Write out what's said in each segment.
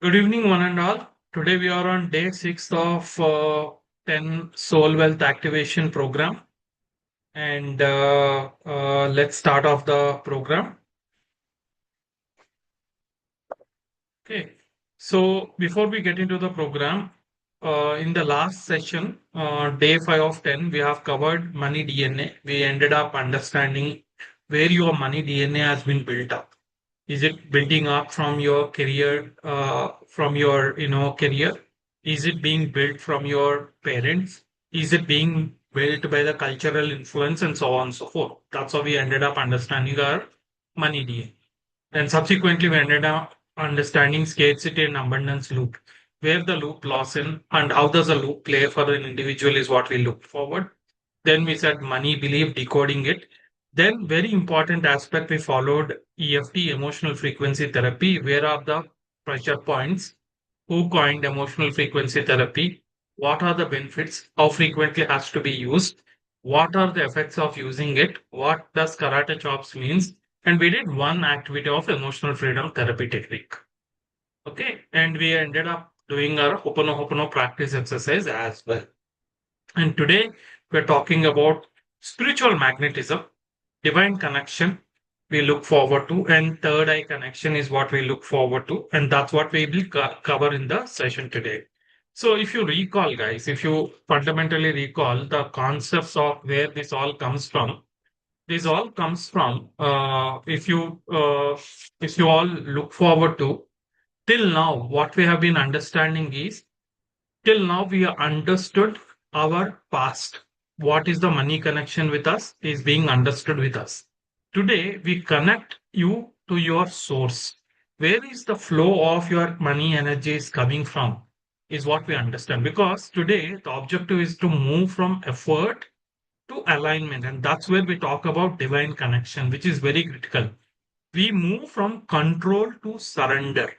Good evening, one and all. Today we are on day 6 of 10 Soul Wealth Activation Program. And let's start off the program. Okay. So before we get into the program, in the last session, day 5 of 10, we have covered money DNA. We ended up understanding where your money DNA has been built up. Is it building up from your career, from your career? Is it being built from your parents? Is it being built by the cultural influence and so on and so forth? That's how we ended up understanding our money DNA. And subsequently, we ended up understanding scarcity and abundance loop, where the loop loss in and how does the loop play for an individual is what we looked forward. Then we said money belief, decoding it. Then very important aspect we followed EFT, emotional frequency therapy. Where are the pressure points? Who coined emotional frequency therapy? What are the benefits? How frequently has to be used? What are the effects of using it? What does karate chops means? And we did one activity of emotional freedom therapy technique. Okay. And we ended up doing our Hoponopono practice exercise as well. And today we're talking about spiritual magnetism, divine connection we look forward to, and third eye connection is what we look forward to. And that's what we will cover in the session today. So if you recall, guys, if you fundamentally recall the concepts of where this all comes from, this all comes from if you all look forward to till now, what we have been understanding is till now we have understood our past. What is the money connection with us is being understood with us. Today we connect you to your source. Where is the flow of your money energy is coming from is what we understand. Because today the objective is to move from effort to alignment. And that's where we talk about divine connection, which is very critical. We move from control to surrender.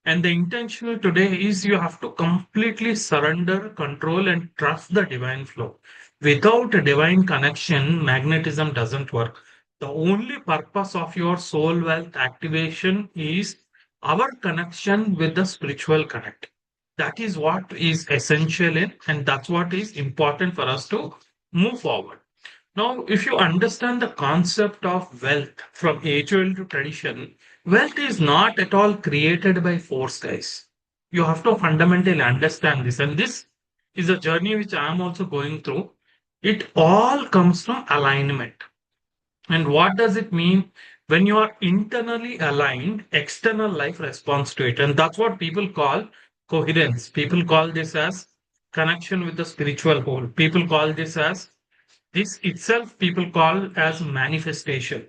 And the intention today is you have to completely surrender, control, and trust the divine flow. Without a divine connection, magnetism doesn't work. The only purpose of your soul wealth activation is our connection with the spiritual connect. That is what is essential in, and that's what is important for us to move forward. Now, if you understand the concept of wealth from age-old to tradition, wealth is not at all created by force, guys. You have to fundamentally understand this. And this is a journey which I am also going through. It all comes from alignment. And what does it mean? When you are internally aligned, external life responds to it. And that's what people call coherence. People call this as connection with the spiritual whole. People call this as this itself people call as manifestation.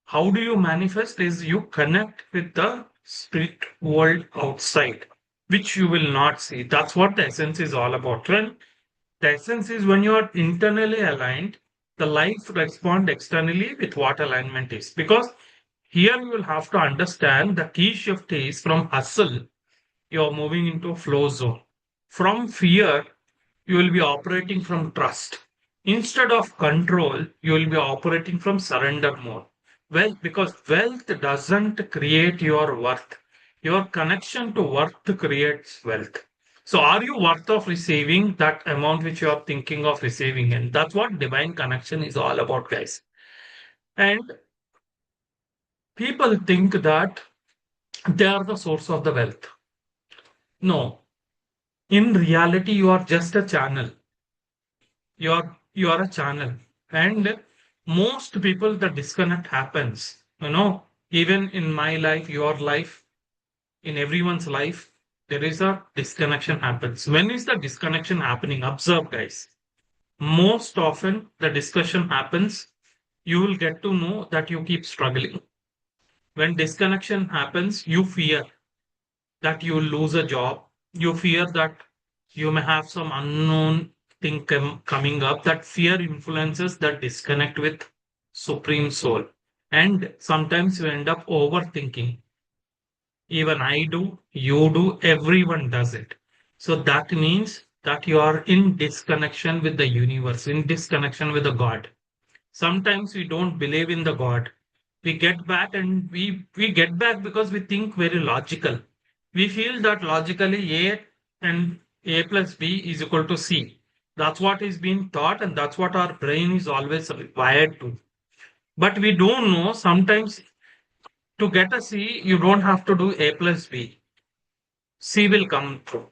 How do you manifest is you connect with the spirit world outside, which you will not see. That's what the essence is all about. When the essence is when you are internally aligned, the life respond externally with what alignment is. Because here you will have to understand the key shift is from hustle, you're moving into a flow zone. From fear, you will be operating from trust. Instead of control, you will be operating from surrender mode. Well, because wealth doesn't create your worth. Your connection to worth creates wealth. So, are you worth of receiving that amount which you are thinking of receiving? And that's what divine connection is all about, guys. And people think that they are the source of the wealth. No, in reality, you are just a channel. You are a channel. And most people the disconnect happens. Even in my life, your life, in everyone's life, there is a disconnection happens. When is the disconnection happening? Observe, guys. Most often the discussion happens, you will get to know that you keep struggling. When disconnection happens, you fear that you will lose a job. You fear that you may have some unknown thing coming up. That fear influences that disconnect with Supreme Soul. And sometimes you end up overthinking. Even I do, you do, everyone does it. So that means that you are in disconnection with the universe, in disconnection with the God. Sometimes we don't believe in the God. We get back and we get back because we think very logical. We feel that logically A and A plus B is equal to C. That's what is being taught, and that's what our brain is always wired to. But we don't know sometimes to get a C, you don't have to do A plus B. C will come through.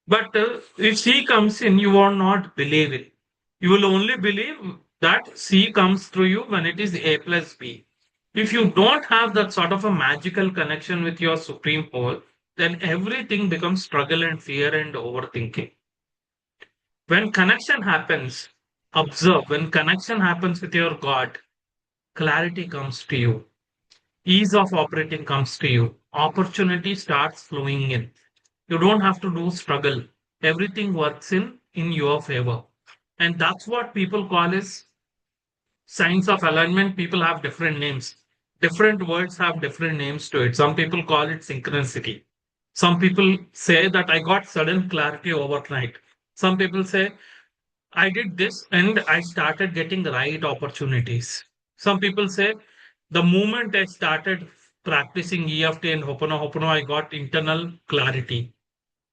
But if C comes in, you will not believe it. You will only believe that C comes through you when it is A plus B. If you don't have that sort of a magical connection with your supreme whole, then everything becomes struggle and fear and overthinking. When connection happens, observe when connection happens with your God, clarity comes to you, ease of operating comes to you, opportunity starts flowing in. You don't have to do struggle. Everything works in your favor. And that's what people call as science of alignment. People have different names. Different words have different names to it. Some people call it synchronicity. Some people say that I got sudden clarity overnight. Some people say I did this and I started getting right opportunities. Some people say the moment I started practicing EFT and Hoponopono, I got internal clarity.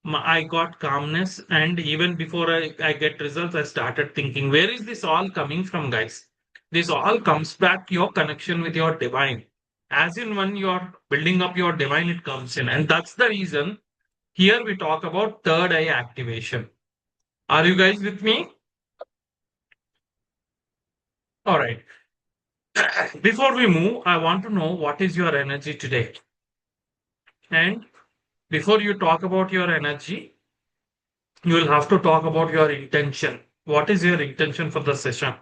I got calmness, and even before I get results, I started thinking, where is this all coming from, guys? This all comes back to your connection with your divine. As in, when you're building up your divine, it comes in. And that's the reason here we talk about third eye activation. Are you guys with me? All right. Before we move, I want to know what is your energy today. And before you talk about your energy, you will have to talk about your intention. What is your intention for the session?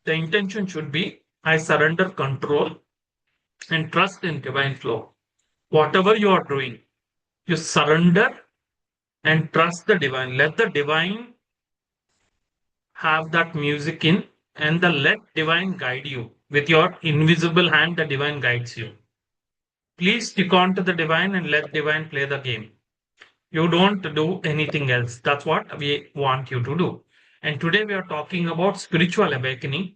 The intention should be I surrender control and trust in divine flow. Whatever you are doing, you surrender and trust the divine. Let the divine have that music in, and the let divine guide you. With your invisible hand, the divine guides you. Please stick on to the divine and let divine play the game. You don't do anything else. That's what we want you to do. And today we are talking about spiritual awakening,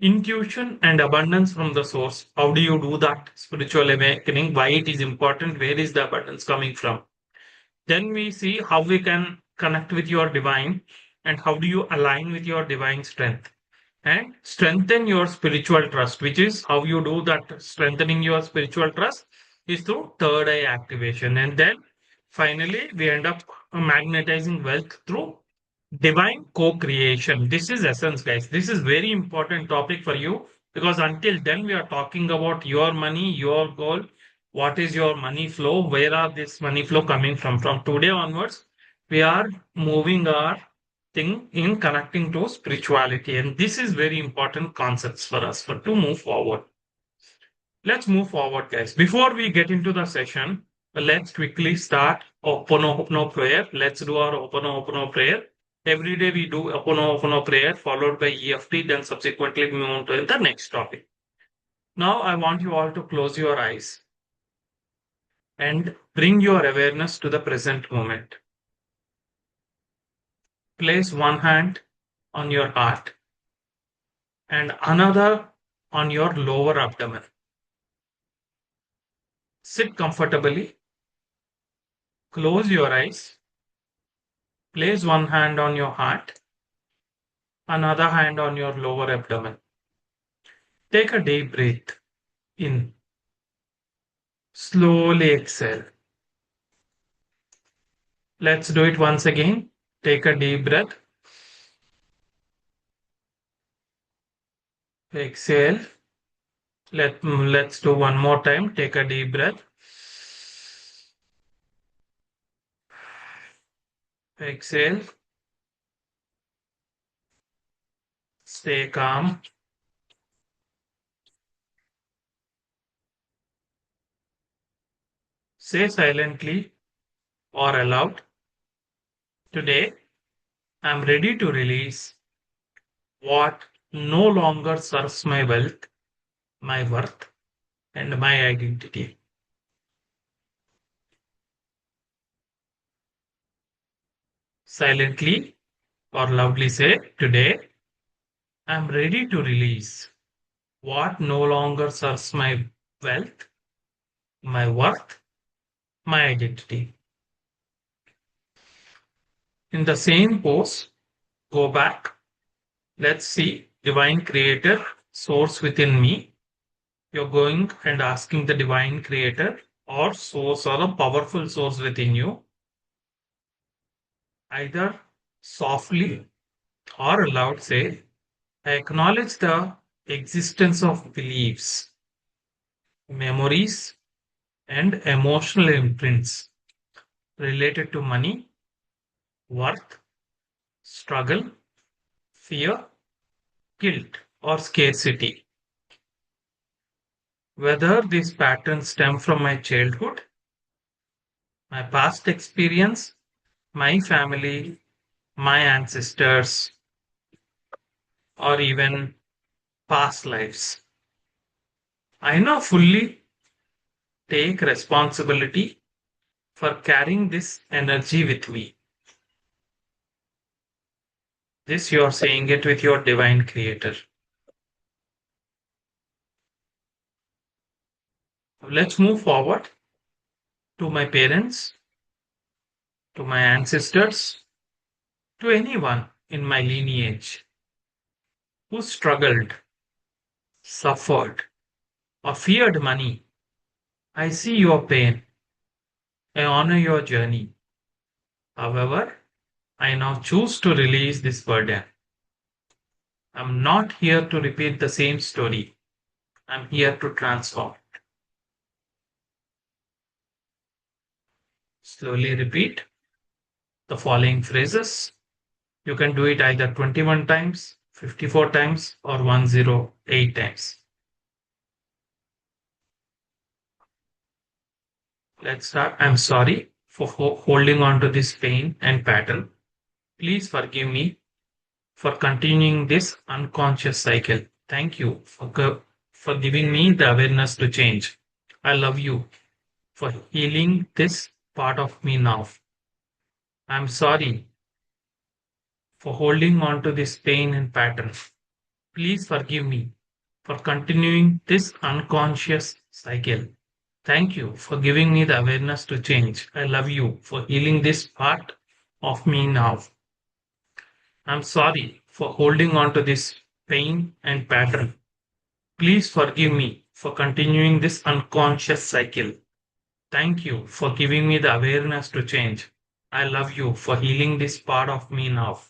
intuition and abundance from the source. How do you do that spiritual awakening? Why it is important? Where is the abundance coming from? Then we see how we can connect with your divine and how do you align with your divine strength and strengthen your spiritual trust, which is how you do that. Strengthening your spiritual trust is through third eye activation. And then finally, we end up magnetizing wealth through divine co-creation. This is essence, guys. This is very important topic for you because until then we are talking about your money, your goal. What is your money flow? Where are this money flow coming from? From today onwards, we are moving our thing in connecting to spirituality, and this is very important concepts for us for to move forward. Let's move forward, guys. Before we get into the session, let's quickly start Opono prayer. Let's do our Opono prayer. Every day we do Opono prayer followed by EFT, then subsequently we move on to the next topic. Now I want you all to close your eyes and bring your awareness to the present moment. Place one hand on your heart and another on your lower abdomen. Sit comfortably, close your eyes, place one hand on your heart, another hand on your lower abdomen. Take a deep breath in. Slowly exhale. Let's do it once again. Take a deep breath. Exhale. Let's do one more time. Take a deep breath. Exhale. Stay calm. Say silently or aloud. Today, I'm ready to release what no longer serves my wealth, my worth, and my identity. Silently or loudly say, today, I'm ready to release what no longer serves my wealth, my worth, my identity. In the same pose, go back. Let's see divine creator source within me. You're going and asking the divine creator or source or a powerful source within you, either softly or aloud say, I acknowledge the existence of beliefs, memories, and emotional imprints related to money, worth, struggle, fear, guilt, or scarcity. Whether these patterns stem from my childhood, my past experience, my family, my ancestors, or even past lives. I now fully take responsibility for carrying this energy with me. This you are saying it with your divine creator. Let's move forward to my parents, to my ancestors, to anyone in my lineage who struggled, suffered, or feared money. I see your pain. I honor your journey. However, I now choose to release this burden. I'm not here to repeat the same story. I'm here to transform. Slowly repeat the following phrases. You can do it either 21 times, 54 times, or 108 times. Let's start. I'm sorry for holding on to this pain and pattern. Please forgive me for continuing this unconscious cycle. Thank you for giving me the awareness to change. I love you for healing this part of me now. I'm sorry for holding on to this pain and pattern. Please forgive me for continuing this unconscious cycle. Thank you for giving me the awareness to change. I love you for healing this part of me now. I'm sorry for holding on to this pain and pattern. Please forgive me for continuing this unconscious cycle. Thank you for giving me the awareness to change. I love you for healing this part of me now.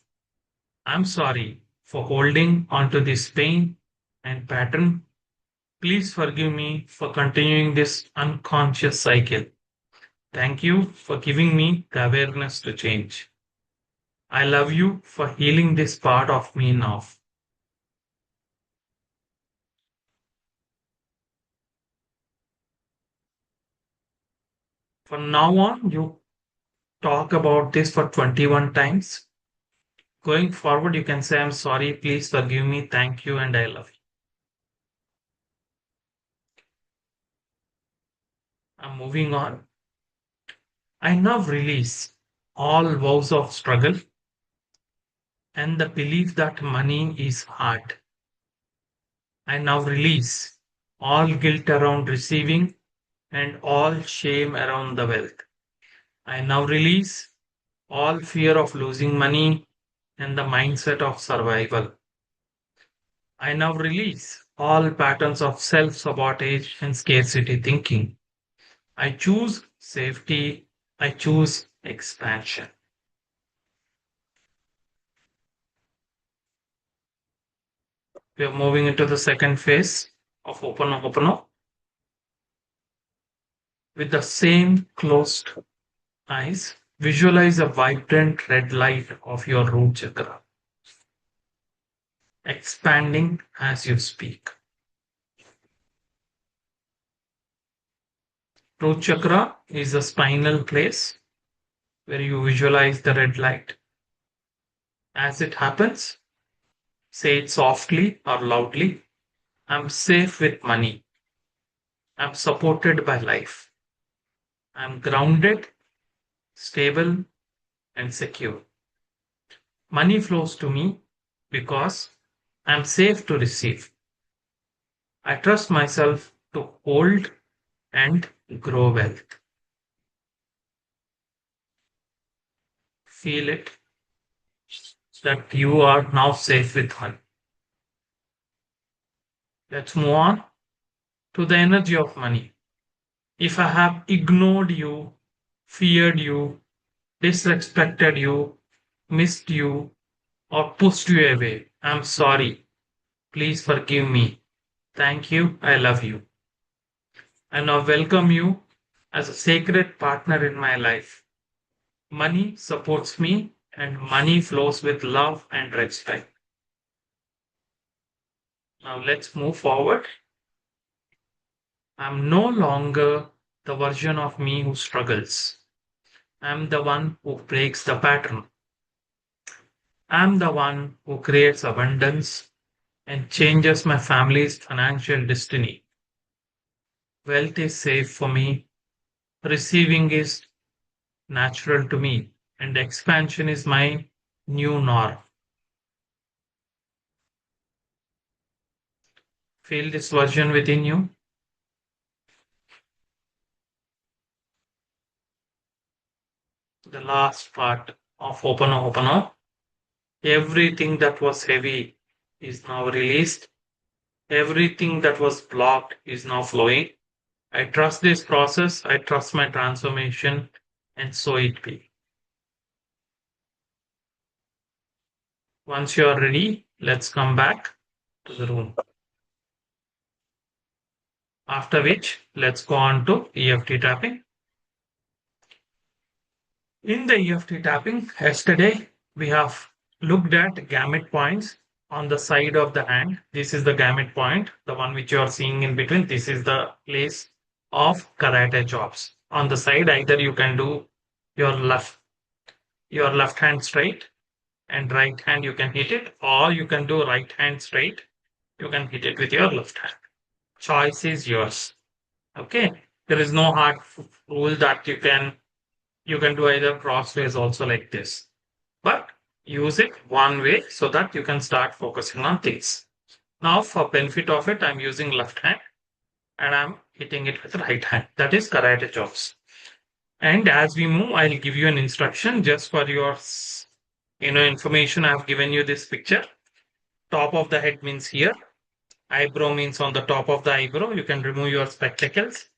I'm sorry for holding on to this pain and pattern. Please forgive me for continuing this unconscious cycle. Thank you for giving me the awareness to change. I love you for healing this part of me now. From now on, you talk about this for 21 times. Going forward, you can say, I'm sorry, please forgive me, thank you, and I love you. I'm moving on. I now release all vows of struggle and the belief that money is hard. I now release all guilt around receiving and all shame around the wealth. I now release all fear of losing money and the mindset of survival. I now release all patterns of self sabotage and scarcity thinking. I choose safety. I choose expansion. We are moving into the second phase of Ho'oponopono. With the same closed eyes, visualize a vibrant red light of your root chakra, expanding as you speak. Root chakra is the spinal place where you visualize the red light. As it happens, say it softly or loudly. I'm safe with money. I'm supported by life. I'm grounded, stable, and secure. Money flows to me because I'm safe to receive. I trust myself to hold and grow wealth. Feel it that you are now safe with money. Let's move on to the energy of money. If I have ignored you, feared you, disrespected you, missed you, or pushed you away, I'm sorry. Please forgive me. Thank you. I love you. I now welcome you as a sacred partner in my life. Money supports me, and money flows with love and respect. Now let's move forward. I'm no longer the version of me who struggles. I'm the one who breaks the pattern. I'm the one who creates abundance and changes my family's financial destiny. Wealth is safe for me. Receiving is natural to me. And expansion is my new norm. Feel this version within you. The last part of Ho'oponopono. Everything that was heavy is now released. Everything that was blocked is now flowing. I trust this process. I trust my transformation. And so it be. Once you are ready, let's come back to the room. After which, let's go on to EFT tapping. In the EFT tapping, yesterday we have looked at gamut points on the side of the hand. This is the gamut point, the one which you are seeing in between. This is the place of karate chops. On the side, either you can do your left hand straight and right hand you can hit it, or you can do right hand straight. You can hit it with your left hand. Choice is yours. Okay. There is no hard rule that you can do either crossways also like this. But use it one way so that you can start focusing on things. Now, for benefit of it, I'm using left hand and I'm hitting it with right hand. That is karate chops. And as we move, I'll give you an instruction just for your information. I've given you this picture. Top of the head means here. Eyebrow means on the top of the eyebrow. You can remove your spectacles.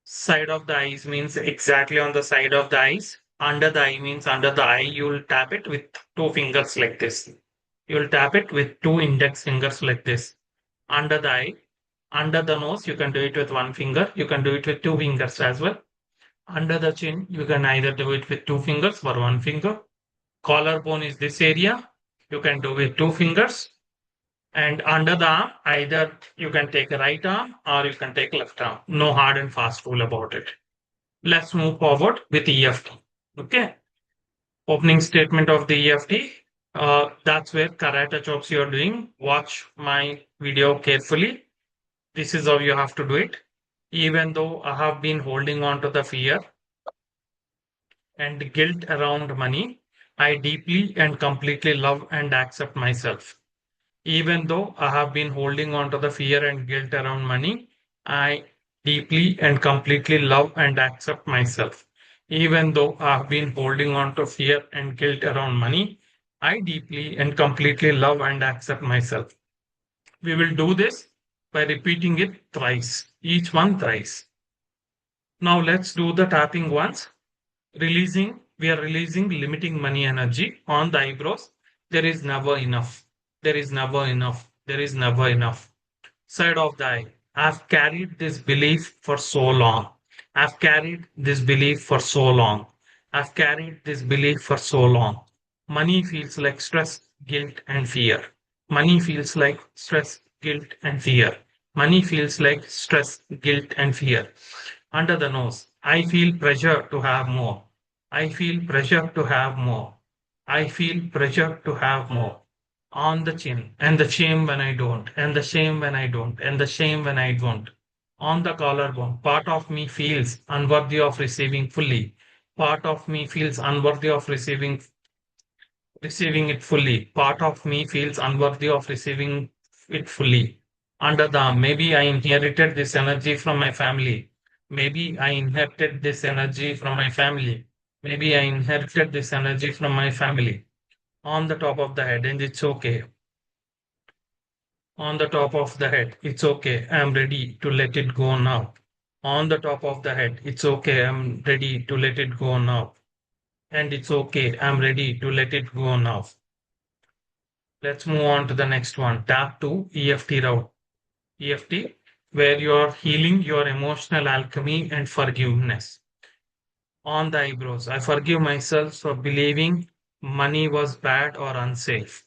Side of the eyes means exactly on the side of the eyes. Under the eye means under the eye. You'll tap it with two fingers like this. You'll tap it with two index fingers like this. Under the eye, under the nose, you can do it with one finger. You can do it with two fingers as well. Under the chin, you can either do it with two fingers or one finger. Collarbone is this area. You can do with two fingers. And under the arm, either you can take a right arm or you can take left arm. No hard and fast rule about it. Let's move forward with EFT. Okay. Opening statement of the EFT. That's where karate chops you're doing. Watch my video carefully. This is how you have to do it. Even though I have been holding on to the fear and guilt around money, I deeply and completely love and accept myself. Even though I have been holding on to the fear and guilt around money, I deeply and completely love and accept myself. Even though I have been holding on to fear and guilt around money, I deeply and completely love and accept myself. We will do this by repeating it thrice, each one thrice. Now let's do the tapping once. We are releasing limiting money energy on the eyebrows. There is never enough. There is never enough. There is never enough. Side of the eye. I've carried this belief for so long. I've carried this belief for so long. I've carried this belief for so long. Money feels like stress, guilt, and fear. Money feels like stress, guilt, and fear. Money feels like stress, guilt, and fear. Under the nose, I feel pressure to have more. I feel pressure to have more. I feel pressure to have more. On the chin, and the shame when I don't, and the shame when I don't, and the shame when I don't. On the collarbone, part of me feels unworthy of receiving fully. Part of me feels unworthy of receiving it fully. Part of me feels unworthy of receiving it fully. Under the arm, maybe I inherited this energy from my family. Maybe I inherited this energy from my family. Maybe I inherited this energy from my family. On the top of the head, and it's okay. On the top of the head, it's okay. I'm ready to let it go now. On the top of the head, it's okay. I'm ready to let it go now. And it's okay. I'm ready to let it go now. Let's move on to the next one. Tap to EFT route. EFT, where you're healing your emotional alchemy and forgiveness. On the eyebrows, I forgive myself for believing money was bad or unsafe.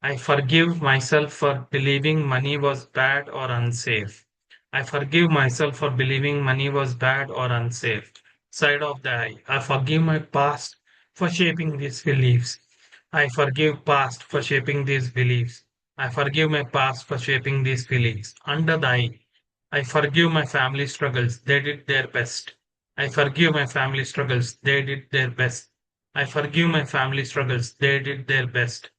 I forgive myself for believing money was bad or unsafe. I forgive myself for believing money was bad or unsafe. Side of the eye, I forgive my past for shaping these beliefs. I forgive past for shaping these beliefs. I forgive my past for shaping these beliefs. Under the eye, I forgive my family struggles. They did their best. I forgive my family struggles. They did their best. I forgive my family struggles. They did their best.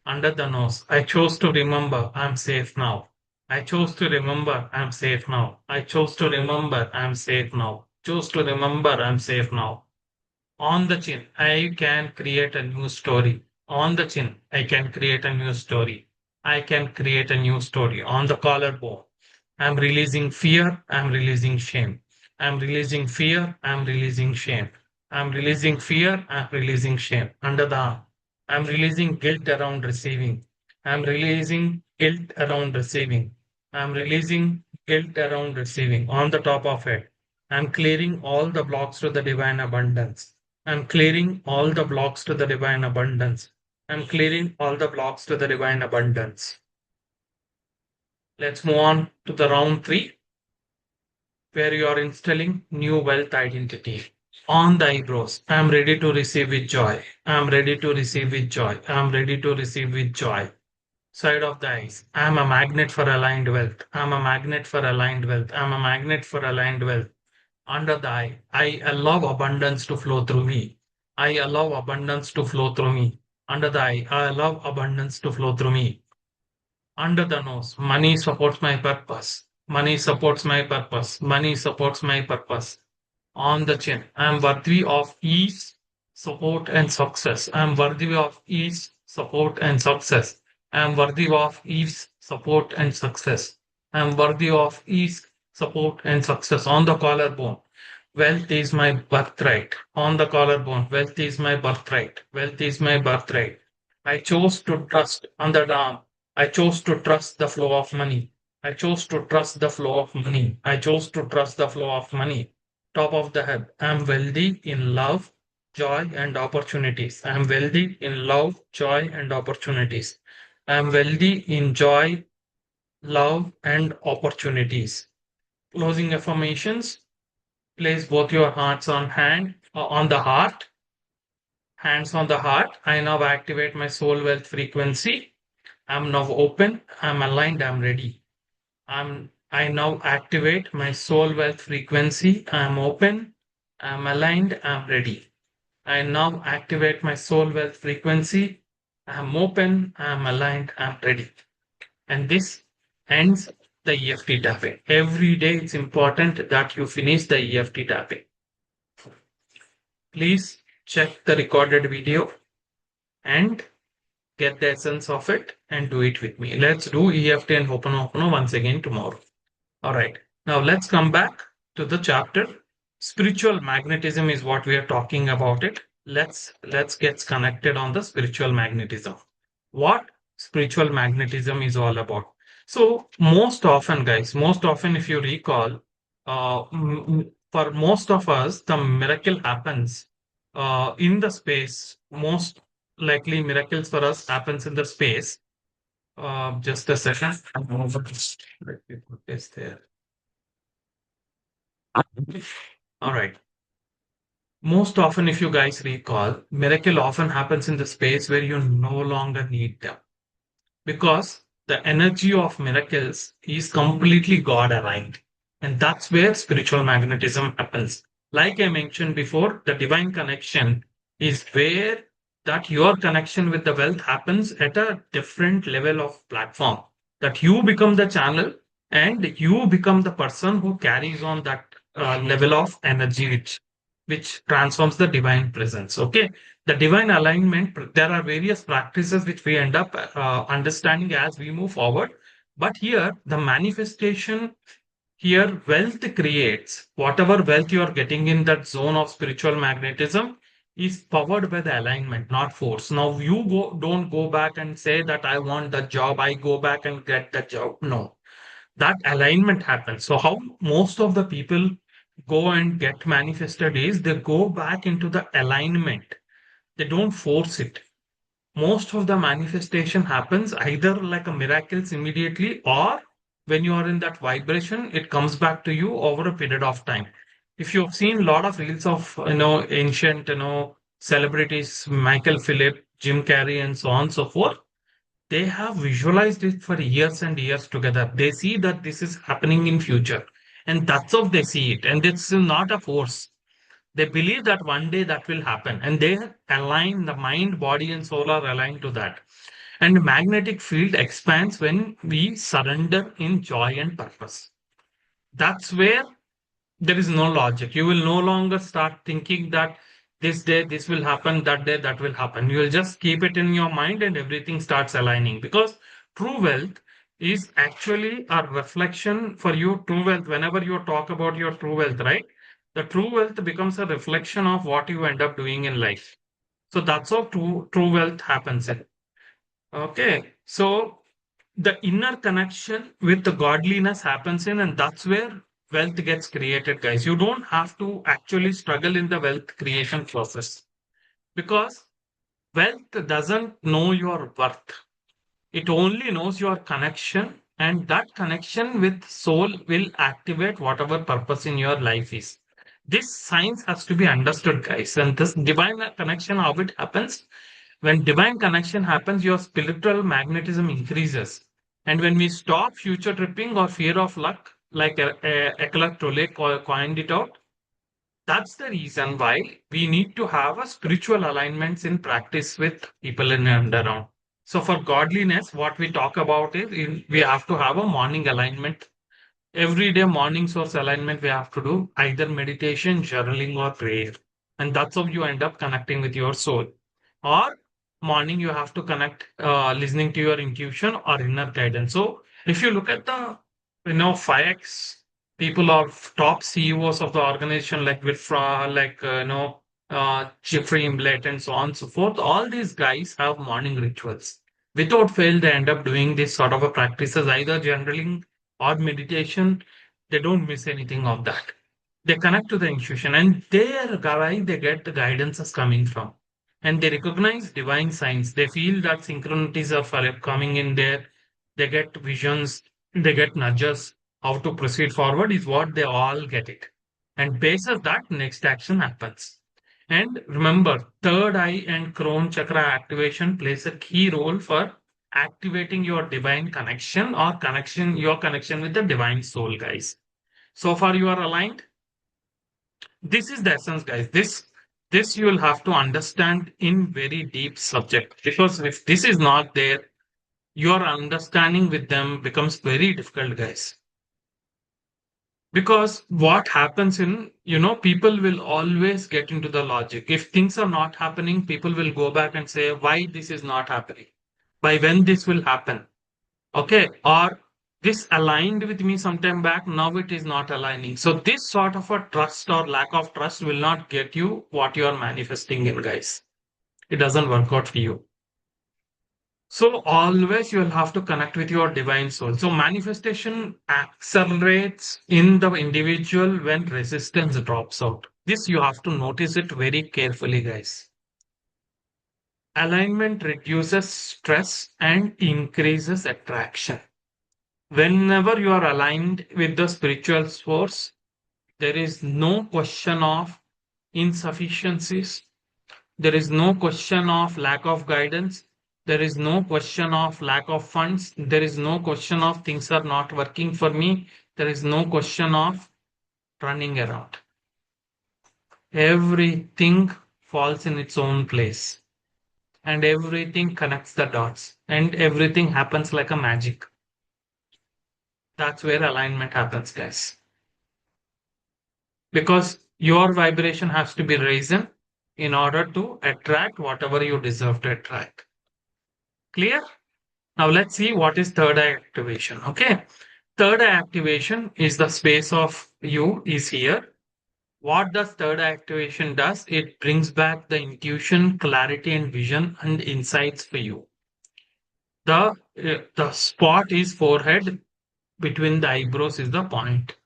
Under the nose, I chose to remember I'm safe now. I chose to remember I'm safe now. I chose to remember I'm safe now. Chose to remember I'm safe now. On the chin, I can create a new story. On the chin, I can create a new story. I can create a new story. On the collarbone, I'm releasing fear. I'm releasing shame. I'm releasing fear. I'm releasing shame. I'm releasing fear. I'm releasing shame. Under the arm, I'm releasing guilt around receiving. I'm releasing guilt around receiving. I'm releasing guilt around receiving. On the top of it, I'm clearing all the blocks to the divine abundance. I'm clearing all the blocks to the divine abundance. I'm clearing all the blocks to the divine abundance. Let's move on to the round three, where you are installing new wealth identity. On the eyebrows, I'm ready to receive with joy. I'm ready to receive with joy. I'm ready to receive with joy. Side of the eyes, I'm a magnet for aligned wealth. I'm a magnet for aligned wealth. I'm a magnet for aligned wealth. Under the eye, I allow abundance to flow through me. I allow abundance to flow through me. Under the eye, I allow abundance to flow through me. Under the nose, money supports my purpose. Money supports my purpose. Money supports my purpose. On the chin, I am worthy of ease, support, and success. I am worthy of ease, support, and success. I am worthy of ease, support, and success. I am worthy of ease, support, and success. On the collarbone, wealth is my birthright. On the collarbone, wealth is my birthright. Wealth is my birthright. I chose to trust under the arm. I chose to trust the flow of money. I chose to trust the flow of money. I chose to trust the flow of money. Top of the head. I am wealthy in love, joy, and opportunities. I am wealthy in love, joy, and opportunities. I am wealthy in joy, love, and opportunities. Closing affirmations. Place both your hearts on the heart, hands on the heart. I now activate my soul wealth frequency. I'm now open. I'm aligned. I'm ready. I now activate my soul wealth frequency. I'm open. I'm aligned. I'm ready. I now activate my soul wealth frequency. I'm open. I'm aligned. I'm ready. And this ends the EFT tapping. Every day it's important that you finish the EFT tapping. Please check the recorded video and get the essence of it and do it with me. Let's do EFT and Ho'oponopono once again tomorrow. All right. Now let's come back to the chapter. Spiritual magnetism is what we are talking about it. Let's get connected on the spiritual magnetism. What spiritual magnetism is all about. So most often, guys, most often if you recall, for most of us, the miracle happens in the space. Most likely miracles for us happens in the space. Just a second. Let me put this there. All right. Most often, if you guys recall, miracle often happens in the space where you no longer need them because the energy of miracles is completely God aligned. And that's where spiritual magnetism happens. Like I mentioned before, the divine connection is where that your connection with the wealth happens at a different level of platform. That you become the channel and you become the person who carries on that level of energy which transforms the divine presence. Okay, the divine alignment. There are various practices which we end up understanding as we move forward. But here, the manifestation here, wealth creates whatever wealth you are getting in that zone of spiritual magnetism is powered by the alignment, not force. Now, don't go back and say that I want the job, I go back and get the job. No, that alignment happens. So, how most of the people go and get manifested is they go back into the alignment, they don't force it. Most of the manifestation happens either like a miracles immediately, or when you are in that vibration it comes back to you over a period of time. If you've seen a lot of reels of ancient celebrities, Michael Phillip, Jim Carrey, and so on and so forth, they have visualized it for years and years together. They see that this is happening in future, and that's how they see it, and it's not a force. They believe that one day that will happen, and they align the mind, body, and soul are aligned to that. And the magnetic field expands when we surrender in joy and purpose. That's where there is no logic. You will no longer start thinking that this day this will happen, that day that will happen. You will just keep it in your mind and everything starts aligning, because true wealth is actually a reflection for you. True wealth, whenever you talk about your true wealth, right? The true wealth becomes a reflection of what you end up doing in life. So that's how true wealth happens in. Okay. So the inner connection with the godliness happens in, and that's where wealth gets created, guys. You don't have to actually struggle in the wealth creation process, because wealth doesn't know your worth. It only knows your connection, and that connection with soul will activate whatever purpose in your life is. This science has to be understood, guys. And this divine connection, how it happens? When divine connection happens, your spiritual magnetism increases. And when we stop future tripping or fear of luck, like Eckhart Tolle coined it out, that's the reason why we need to have a spiritual alignments in practice with people in and around. So for godliness, what we talk about is we have to have a morning alignment. Every day morning source alignment we have to do either meditation, journaling, or prayer. And that's how you end up connecting with your soul. Or morning you have to connect listening to your intuition or inner guidance. So if you look at the 5x people of top CEOs of the organization like Wipro, like Jeffrey Immelt and so on and so forth, all these guys have morning rituals. Without fail, they end up doing this sort of a practices, either journaling or meditation. They don't miss anything of that. They connect to the intuition, and there guy they get the guidances coming from, and they recognize divine signs. They feel that synchronities are coming in there. They get visions, they get nudges. How to proceed forward is what they all get it, and basis that next action happens. And remember, third eye and crown chakra activation plays a key role for activating your divine connection or your connection with the divine soul, guys. So far, you are aligned. This is the essence, guys. This you will have to understand in very deep subject, because if this is not there, your understanding with them becomes very difficult, guys. Because what happens in, people will always get into the logic. If things are not happening, people will go back and say, why this is not happening? By when this will happen? Okay. Or this aligned with me sometime back, now it is not aligning. So this sort of a trust or lack of trust will not get you what you are manifesting in, guys. It doesn't work out for you. So always you'll have to connect with your divine soul. So manifestation accelerates in the individual when resistance drops out. This you have to notice it very carefully, guys. Alignment reduces stress and increases attraction. Whenever you are aligned with the spiritual source, there is no question of insufficiencies. There is no question of lack of guidance. There is no question of lack of funds. There is no question of things are not working for me. There is no question of running around. Everything falls in its own place, and everything connects the dots, and everything happens like a magic. That's where alignment happens, guys. because your vibration has to be risen in order to attract whatever you deserve to attract. Clear? Now let's see what is third eye activation. Okay. Third eye activation is the space of you is here. What does third eye activation does? It brings back the intuition, clarity and vision and insights for you. The spot is forehead, between the eyebrows is the point.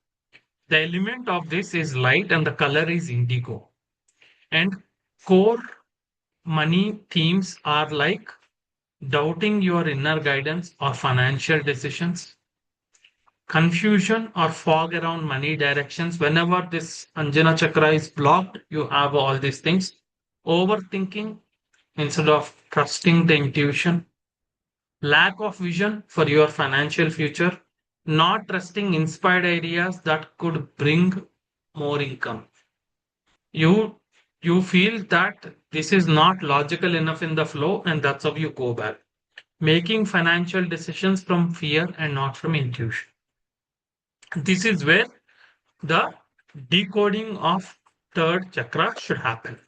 The element of this is light and the color is indigo. And core money themes are like doubting your inner guidance or financial decisions, confusion or fog around money directions. Whenever this Anjana Chakra is blocked, you have all these things. Overthinking instead of trusting the intuition, lack of vision for your financial future, not trusting inspired ideas that could bring more income. You feel that this is not logical enough in the flow, and that's how you go back. Making financial decisions from fear and not from intuition. This is where the decoding of third chakra should happen.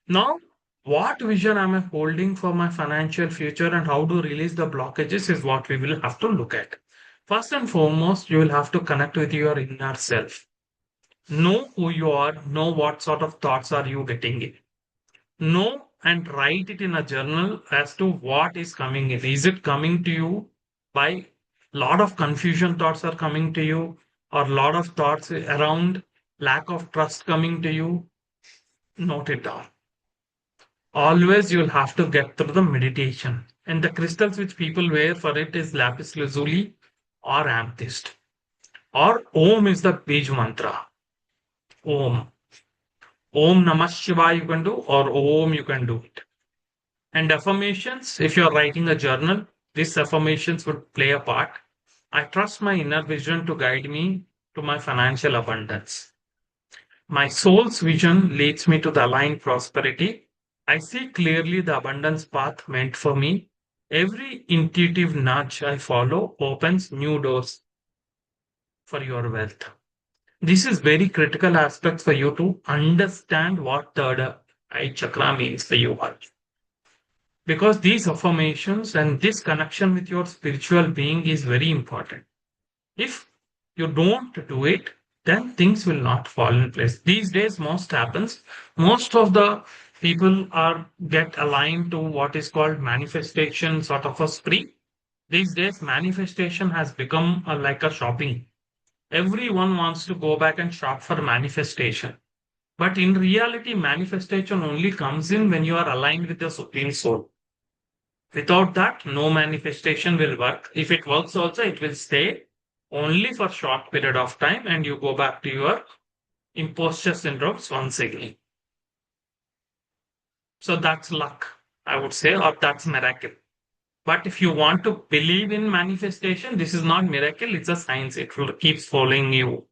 Now, what vision am I holding for my financial future and how to release the blockages is what we will have to look at. First and foremost, you will have to connect with your inner self. Know who you are, know what sort of thoughts are you getting in. Know and write it in a journal as to what is coming in. Is it coming to you by lot of confusion thoughts are coming to you or lot of thoughts around lack of trust coming to you? Note it down. Always you'll have to get through the meditation. And the crystals which people wear for it is lapis lazuli or amethyst. Or Om is the Bij mantra. Om. Om Namah Shivaya you can do or Om you can do it. And affirmations, if you're writing a journal, these affirmations would play a part. I trust my inner vision to guide me to my financial abundance. My soul's vision leads me to the aligned prosperity. I see clearly the abundance path meant for me. Every intuitive nudge I follow opens new doors for your wealth. This is very critical aspect for you to understand what third eye chakra means for you all. Because these affirmations and this connection with your spiritual being is very important. If you don't do it, then things will not fall in place. These days, most of the people are get aligned to what is called manifestation sort of a spree. These days, manifestation has become like a shopping. Everyone wants to go back and shop for manifestation. But in reality, manifestation only comes in when you are aligned with the Supreme Soul. Without that, no manifestation will work. If it works also, it will stay only for short period of time and you go back to your imposter syndromes once again. So that's luck, I would say, or that's miracle. But if you want to believe in manifestation, this is not miracle, it's a science. It will keep following you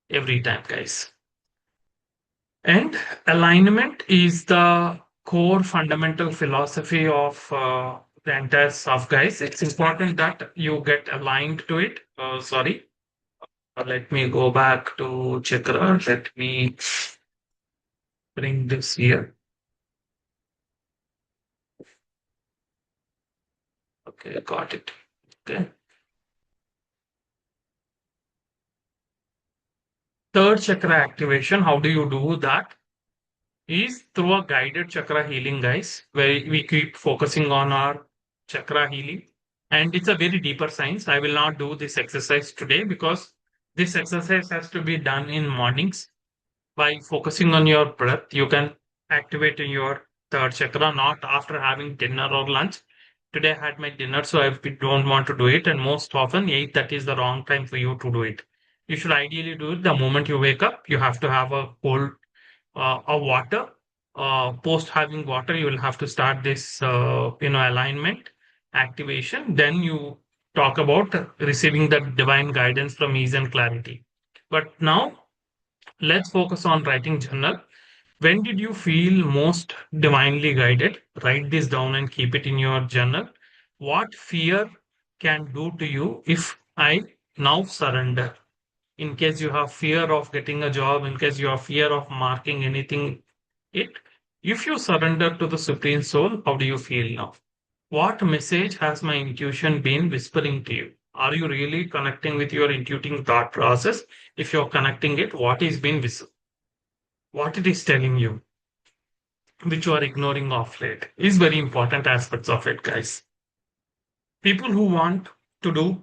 every time, guys. And alignment is the core fundamental philosophy of the entire stuff, guys. It's important that you get aligned to it. Sorry. Let me go back to chakra. Let me bring this here. Okay, got it. Okay. Third chakra activation. How do you do that? Is through a guided chakra healing, guys, where we keep focusing on our chakra healing. And it's a very deeper science. I will not do this exercise today because this exercise has to be done in mornings. By focusing on your breath, you can activate your third chakra, not after having dinner or lunch. Today I had my dinner, so I don't want to do it. And most often, 8 that is the wrong time for you to do it. You should ideally do it the moment you wake up. You have to have a cold of water. Post having water, you will have to start this, alignment activation. Then you talk about receiving the divine guidance from ease and clarity. But now let's focus on writing journal. When did you feel most divinely guided? Write this down and keep it in your journal. What fear can do to you if I now surrender? in case you have fear of getting a job, in case you have fear of marking anything, it, if you surrender to the Supreme Soul, how do you feel now? What message has my intuition been whispering to you? Are you really connecting with your intuiting thought process? If you're connecting it, what is being what it is telling you, which you are ignoring off late, is very important aspects of it, guys. People who want to do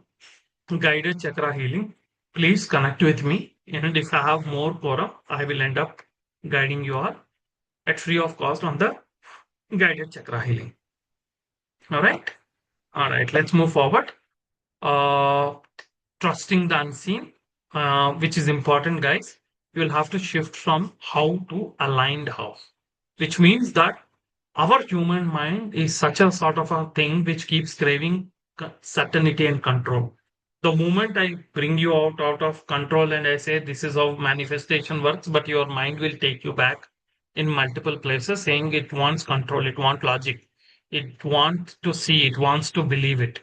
guided chakra healing, please connect with me. And if I have more forum, I will end up guiding you all at free of cost on the guided chakra healing. All right. All right. Let's move forward. Uh, Trusting the unseen, which is important, guys. You will have to shift from how to aligned how, which means that our human mind is such a sort of a thing which keeps craving certainty and control. The moment I bring you out of control and I say this is how manifestation works, but your mind will take you back in multiple places, saying it wants control, it wants logic, it wants to see, it wants to believe it,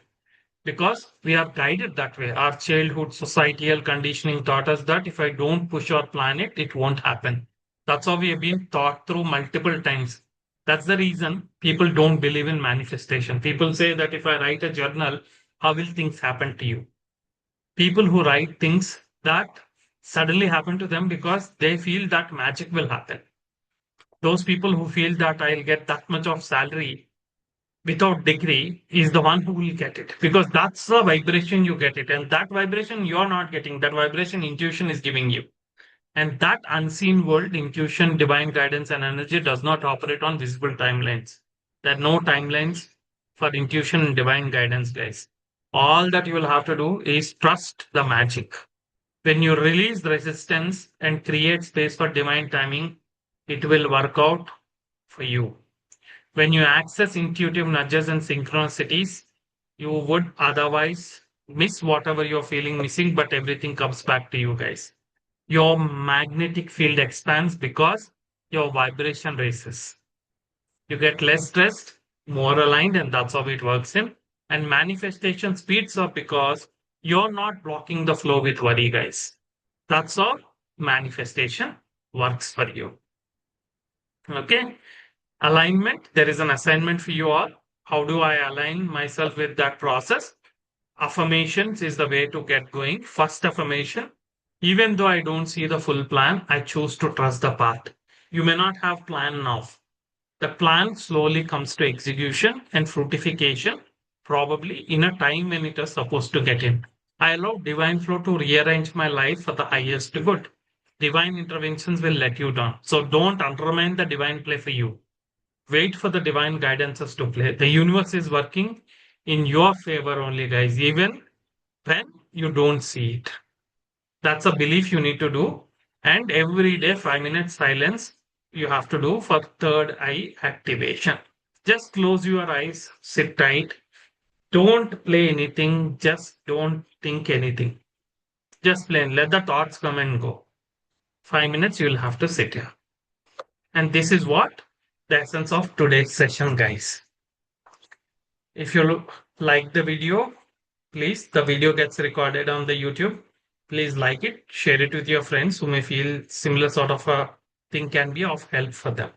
because we are guided that way. Our childhood societal conditioning taught us that if I don't push or plan it, it won't happen. That's how we have been taught through multiple times. That's the reason people don't believe in manifestation. People say that if I write a journal, how will things happen to you? People who write things that suddenly happen to them because they feel that magic will happen. Those people who feel that I'll get that much of salary without degree is the one who will get it, because that's the vibration you get it, and that vibration you're not getting, that vibration intuition is giving you. And that unseen world, intuition, divine guidance and energy does not operate on visible timelines. There are no timelines for intuition and divine guidance, guys. All that you will have to do is trust the magic. When you release resistance and create space for divine timing, it will work out for you. When you access intuitive nudges and synchronicities, you would otherwise miss whatever you're feeling missing, but everything comes back to you, guys. Your magnetic field expands because your vibration raises. You get less stressed, more aligned, and that's how it works in. And manifestation speeds up because you're not blocking the flow with worry, guys. That's how manifestation works for you. Okay. Alignment, there is an assignment for you all. How do I align myself with that process? Affirmations is the way to get going. First affirmation, even though I don't see the full plan, I choose to trust the path. You may not have plan now. The plan slowly comes to execution and fruitification, probably in a time when it is supposed to get in. I allow divine flow to rearrange my life for the highest good. Divine interventions will let you down. So don't undermine the divine play for you. Wait for the divine guidances to play. The universe is working in your favor only, guys, even when you don't see it. That's a belief you need to do. And every day, 5 minutes silence you have to do for third eye activation. Just close your eyes, sit tight. Don't play anything. Just don't think anything. Just play and let the thoughts come and go. 5 minutes you'll have to sit here. And this is what the essence of today's session, guys. If you like the video, please, the video gets recorded on the YouTube. Please like it, share it with your friends who may feel similar sort of a thing can be of help for them.